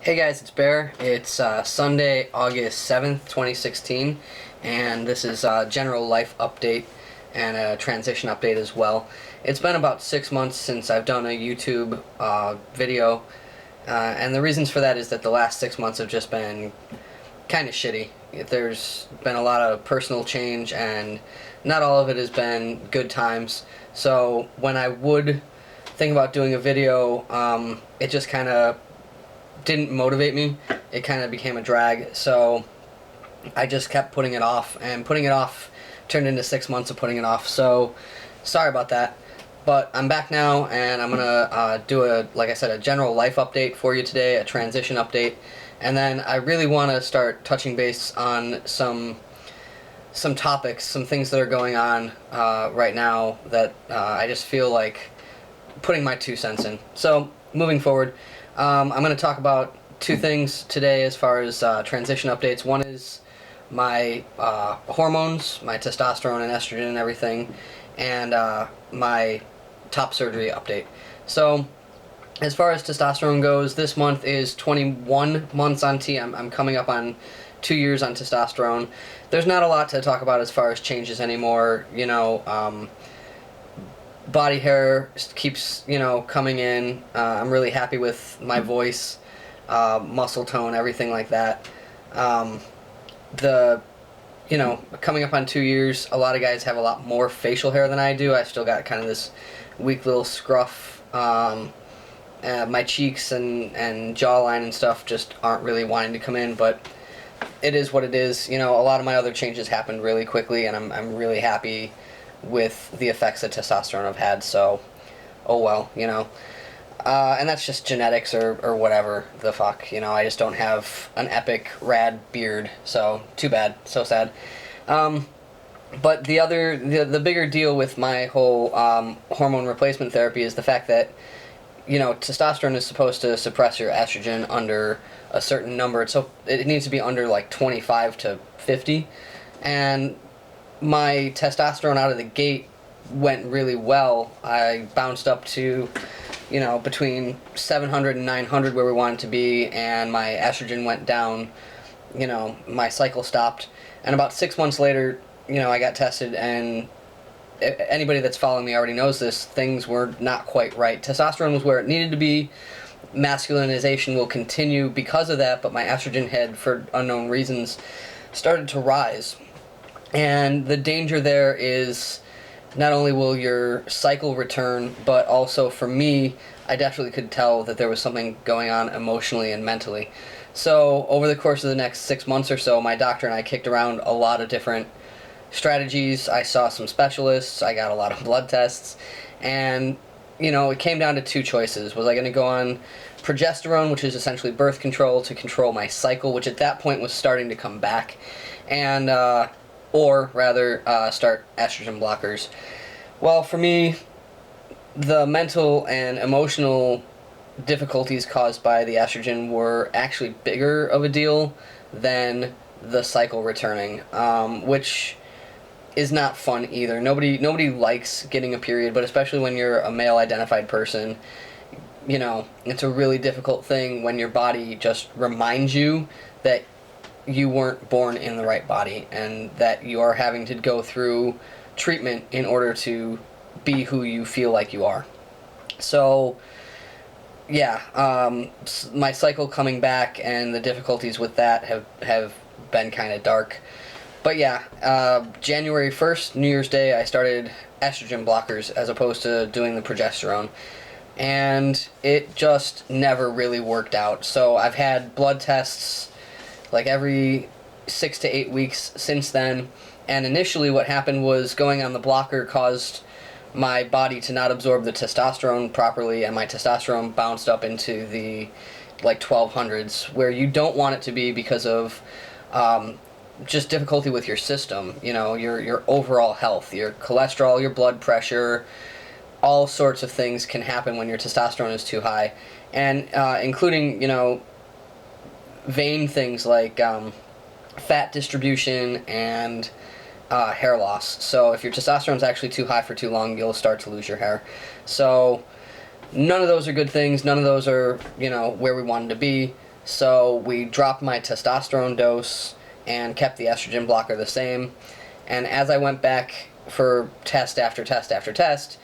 Hey guys, it's Bear. It's Sunday, August 7th, 2016, and this is a general life update and a transition update as well. It's been about 6 months since I've done a YouTube video, and the reasons for that is that the last 6 months have just been kind of shitty. There's been a lot of personal change, and not all of it has been good times. So when I would think about doing a video, it just kind of didn't motivate me. It kind of became a drag, so I just kept putting it off, and putting it off turned into 6 months of putting it off. So sorry about that, but I'm back now, and I'm gonna do like I said, a general life update for you today, a transition update, and then I really want to start touching base on some topics, some things that are going on right now that I just feel like putting my 2 cents in. So moving forward, I'm going to talk about 2 things today as far as transition updates. One is my hormones, my testosterone and estrogen and everything, and my top surgery update. So as far as testosterone goes, this month is 21 months on T. I'm coming up on 2 years on testosterone. There's not a lot to talk about as far as changes anymore. Body hair keeps, coming in. I'm really happy with my voice, muscle tone, everything like that. Coming up on 2 years, a lot of guys have a lot more facial hair than I do. I still got kind of this weak little scruff. My cheeks and jawline and stuff just aren't really wanting to come in, but it is what it is. A lot of my other changes happened really quickly, and I'm really happy with the effects that testosterone have had, so oh well, and that's just genetics or whatever the fuck, I just don't have an epic rad beard, so too bad, so sad. But the bigger deal with my whole hormone replacement therapy is the fact that testosterone is supposed to suppress your estrogen under a certain number, so it needs to be under like 25 to 50, and my testosterone out of the gate went really well. I bounced up to, between 700 and 900 where we wanted to be, and my estrogen went down, my cycle stopped, and about 6 months later, I got tested, and anybody that's following me already knows this, things were not quite right. Testosterone was where it needed to be. Masculinization will continue because of that, but my estrogen had, for unknown reasons, started to rise. And the danger there is not only will your cycle return, but also for me, I definitely could tell that there was something going on emotionally and mentally. So over the course of the next 6 months or so, my doctor and I kicked around a lot of different strategies. I saw some specialists, I got a lot of blood tests, and it came down to 2 choices. Was I going to go on progesterone, which is essentially birth control to control my cycle, which at that point was starting to come back, and or rather start estrogen blockers. Well, for me, the mental and emotional difficulties caused by the estrogen were actually bigger of a deal than the cycle returning, which is not fun either. Nobody likes getting a period, but especially when you're a male-identified person, it's a really difficult thing when your body just reminds you that you weren't born in the right body, and that you are having to go through treatment in order to be who you feel like you are. So yeah, my cycle coming back and the difficulties with that have been kind of dark. But yeah, January 1st, New Year's Day, I started estrogen blockers as opposed to doing the progesterone, and it just never really worked out. So I've had blood tests like every 6 to 8 weeks since then, and initially what happened was going on the blocker caused my body to not absorb the testosterone properly, and my testosterone bounced up into the like 1200s, where you don't want it to be because of just difficulty with your system, your overall health, your cholesterol, your blood pressure, all sorts of things can happen when your testosterone is too high, and including, vein things like fat distribution and hair loss. So if your testosterone is actually too high for too long, you'll start to lose your hair. So none of those are good things. None of those are, where we wanted to be. So we dropped my testosterone dose and kept the estrogen blocker the same. And as I went back for test after test after test,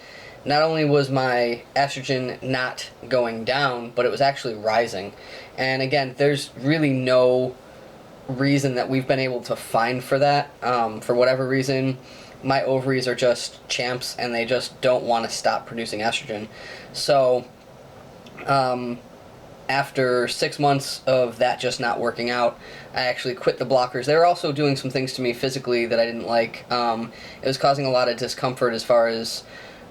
not only was my estrogen not going down, but it was actually rising. And again, there's really no reason that we've been able to find for that. For whatever reason, my ovaries are just champs and they just don't want to stop producing estrogen. So, after 6 months of that just not working out, I actually quit the blockers. They were also doing some things to me physically that I didn't like. It was causing a lot of discomfort as far as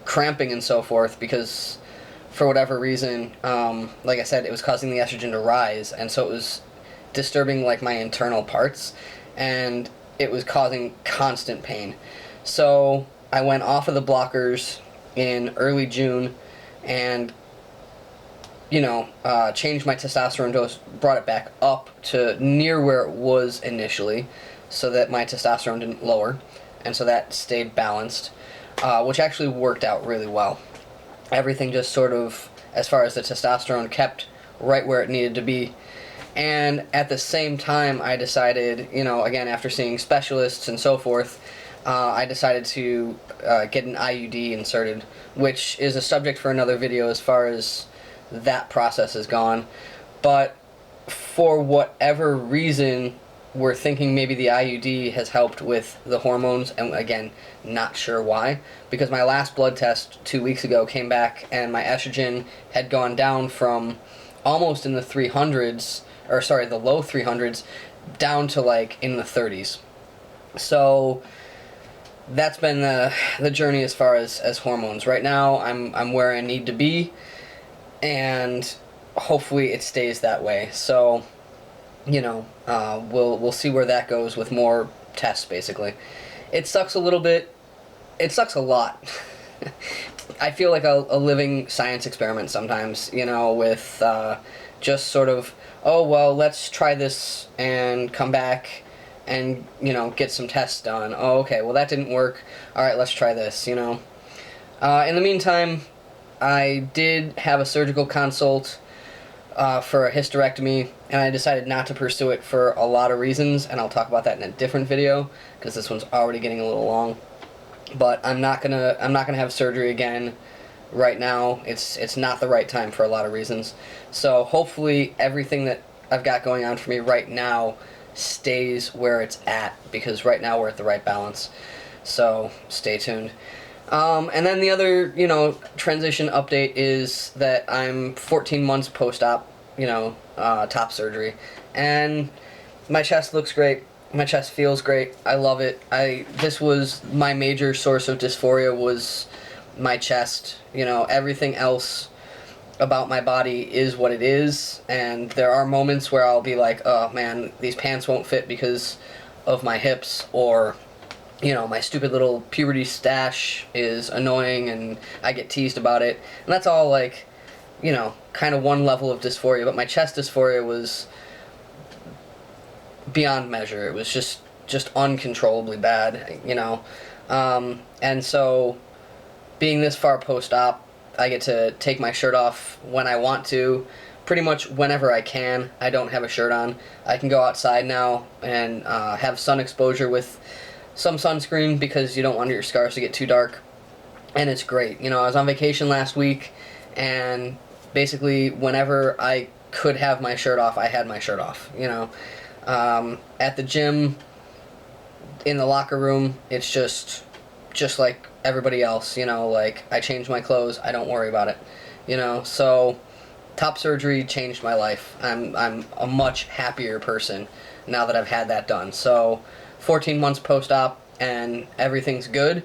cramping and so forth, because for whatever reason, like I said, it was causing the estrogen to rise, and so it was disturbing like my internal parts, and it was causing constant pain. So I went off of the blockers in early June and changed my testosterone dose, brought it back up to near where it was initially, so that my testosterone didn't lower, and so that stayed balanced, which actually worked out really well. Everything just sort of, as far as the testosterone, kept right where it needed to be. And at the same time, I decided, again, after seeing specialists and so forth, I decided to get an IUD inserted, which is a subject for another video as far as that process is gone. But for whatever reason, we're thinking maybe the IUD has helped with the hormones, and again, not sure why, because my last blood test 2 weeks ago came back and my estrogen had gone down from almost in the 300s, or sorry, the low 300s, down to like in the 30s. So that's been the journey as far as hormones. Right now, I'm where I need to be, and hopefully it stays that way. So, we'll see where that goes with more tests, basically. It sucks a little bit. It sucks a lot. I feel like a living science experiment sometimes, with just sort of, oh, well, let's try this and come back and, get some tests done. Oh, okay, well, that didn't work. All right, let's try this, In the meantime, I did have a surgical consult for a hysterectomy, and I decided not to pursue it for a lot of reasons, and I'll talk about that in a different video, because this one's already getting a little long. But I'm not gonna have surgery again right now. It's not the right time for a lot of reasons. So hopefully everything that I've got going on for me right now stays where it's at, because right now we're at the right balance. So stay tuned. And then the other, transition update is that I'm 14 months post-op, top surgery, and my chest looks great. My chest feels great. I love it. This was my major source of dysphoria, was my chest. Everything else about my body is what it is, and there are moments where I'll be like, oh man, these pants won't fit because of my hips, or my stupid little puberty stash is annoying and I get teased about it. And that's all like, kind of one level of dysphoria. But my chest dysphoria was beyond measure. It was just uncontrollably bad, And so, being this far post-op, I get to take my shirt off when I want to, pretty much whenever I can. I don't have a shirt on. I can go outside now and have sun exposure with some sunscreen, because you don't want your scars to get too dark, and it's great. I was on vacation last week, and basically whenever I could have my shirt off, I had my shirt off. At the gym, in the locker room, it's just like everybody else. Like, I change my clothes, I don't worry about it. So top surgery changed my life. I'm a much happier person now that I've had that done. So 14 months post-op, and everything's good.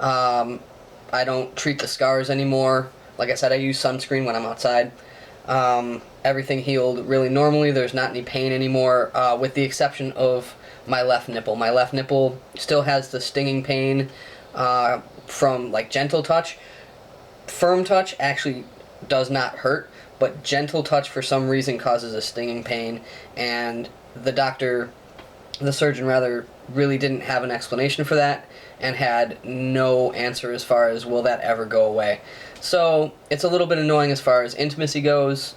I don't treat the scars anymore. Like I said, I use sunscreen when I'm outside. Everything healed really normally. There's not any pain anymore, with the exception of my left nipple. My left nipple still has the stinging pain from like gentle touch. Firm touch actually does not hurt, but gentle touch for some reason causes a stinging pain, and the surgeon rather, really didn't have an explanation for that, and had no answer as far as will that ever go away. So it's a little bit annoying as far as intimacy goes.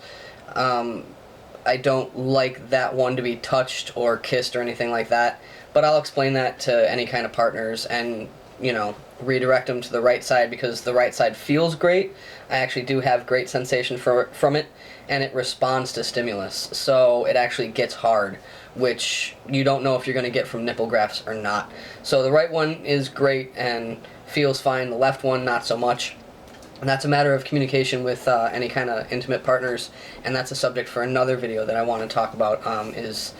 I don't like that one to be touched or kissed or anything like that. But I'll explain that to any kind of partners and, redirect them to the right side, because the right side feels great. I actually do have great sensation from it, and it responds to stimulus. So it actually gets hard, which you don't know if you're going to get from nipple grafts or not. So the right one is great and feels fine. The left one, not so much. And that's a matter of communication with any kind of intimate partners, and that's a subject for another video that I want to talk about, is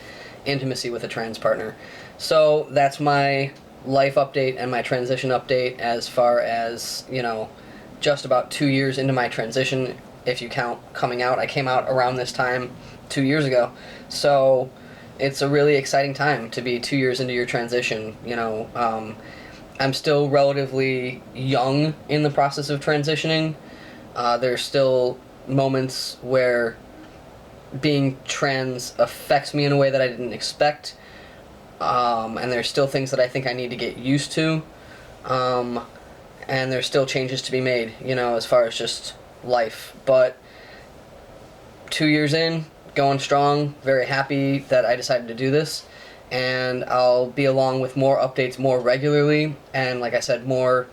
intimacy with a trans partner. So that's my life update and my transition update as far as, just about 2 years into my transition, if you count coming out. I came out around this time 2 years ago. So it's a really exciting time to be 2 years into your transition. I'm still relatively young in the process of transitioning. There's still moments where being trans affects me in a way that I didn't expect. And there's still things that I think I need to get used to. And there's still changes to be made, as far as just life. But 2 years in, going strong, very happy that I decided to do this. And I'll be along with more updates more regularly, and like I said, more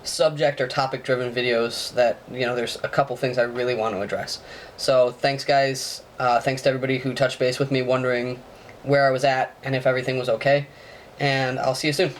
subject or topic driven videos that, there's a couple things I really want to address. So thanks guys, thanks to everybody who touched base with me wondering where I was at and if everything was okay, and I'll see you soon.